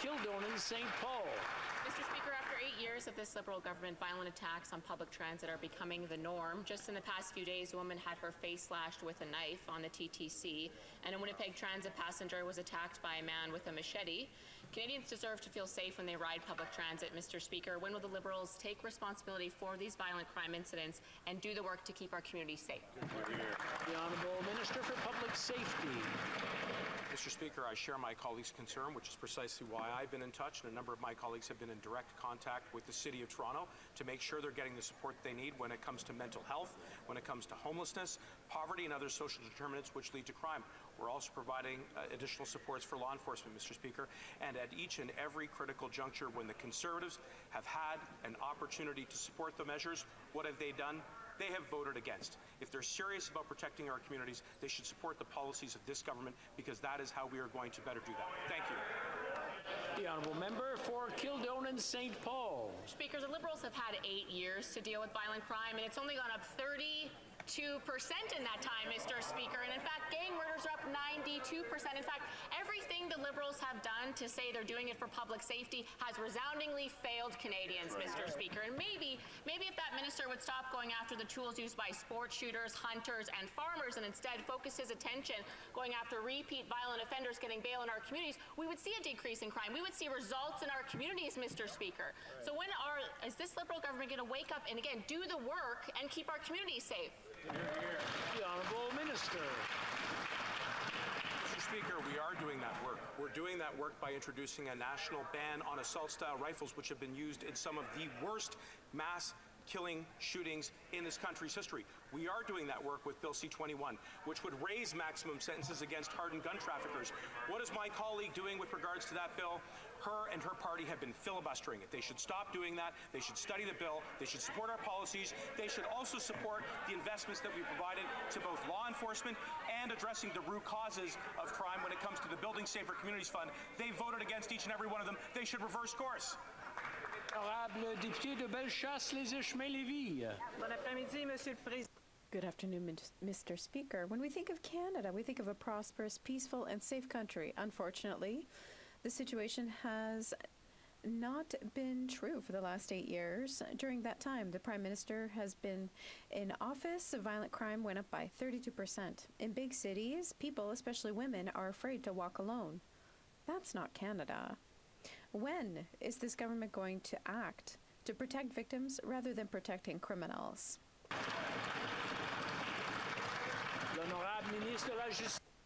Kildonan St. Paul. Mr. Speaker, after 8 years of this Liberal government, violent attacks on public transit are becoming the norm. Just in the past few days, a woman had her face slashed with a knife on the TTC, and a Winnipeg transit passenger was attacked by a man with a machete. Canadians deserve to feel safe when they ride public transit, Mr. Speaker. When will the Liberals take responsibility for these violent crime incidents and do the work to keep our communities safe? The Honourable Minister for Public Safety. Mr. Speaker, I share my colleagues' concern, which is precisely why I've been in touch, and a number of my colleagues have been in direct contact with the City of Toronto to make sure they're getting the support they need when it comes to mental health, when it comes to homelessness, poverty, and other social determinants which lead to crime. We're also providing additional supports for law enforcement, Mr. Speaker, and at each and every critical juncture when the Conservatives have had an opportunity to support the measures, what have they done? They have voted against. If they're serious about protecting our communities, they should support the policies of this government, because that is how we are going to better do that. Thank you. The Honourable Member for Kildonan St. Paul. Speaker, the Liberals have had 8 years to deal with violent crime, and it's only gone up 32% in that time, Mr. Speaker. And in fact, gang murders are up 92%. In fact, everything the Liberals have done to say they're doing it for public safety has resoundingly failed Canadians, Mr. Speaker. And maybe if that minister would stop going after the tools used by sport shooters, hunters, and farmers, and instead focus his attention going after repeat violent offenders getting bail in our communities, we would see a decrease in crime. We would see results in our communities, Mr. Speaker. So is this Liberal government going to wake up and again do the work and keep our communities safe? The Honourable Minister. Mr. Speaker, we are doing that work. We're doing that work by introducing a national ban on assault-style rifles, which have been used in some of the worst mass killing shootings in this country's history. We are doing that work with Bill C-21, which would raise maximum sentences against hardened gun traffickers. What is my colleague doing with regards to that bill? Her and her party have been filibustering it. They should stop doing that. They should study the bill. They should support our policies. They should also support the investments that we provided to both law enforcement and addressing the root causes of crime when it comes to the Building Safer Communities Fund. They voted against each and every one of them. They should reverse course. Honorable député de Bellechasse, Les Échemins-Lévis. Bon après-midi, Monsieur le Président. Good afternoon, Mr. Speaker. When we think of Canada, we think of a prosperous, peaceful, and safe country. Unfortunately, the situation has not been true for the last 8 years. During that time, the Prime Minister has been in office. Violent crime went up by 32%. In big cities, people, especially women, are afraid to walk alone. That's not Canada. When is this government going to act to protect victims rather than protecting criminals?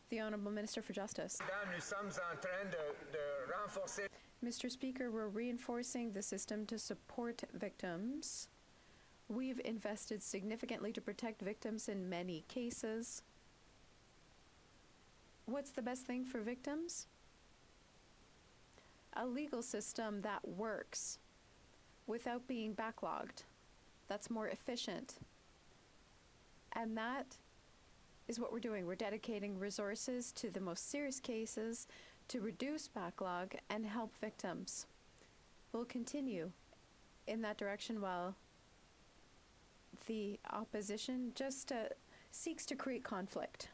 The Honourable Minister for Justice. Mr. Speaker, we're reinforcing the system to support victims. We've invested significantly to protect victims in many cases. What's the best thing for victims? A legal system that works without being backlogged, that's more efficient. And that is what we're doing. We're dedicating resources to the most serious cases to reduce backlog and help victims. We'll continue in that direction while the opposition just seeks to create conflict.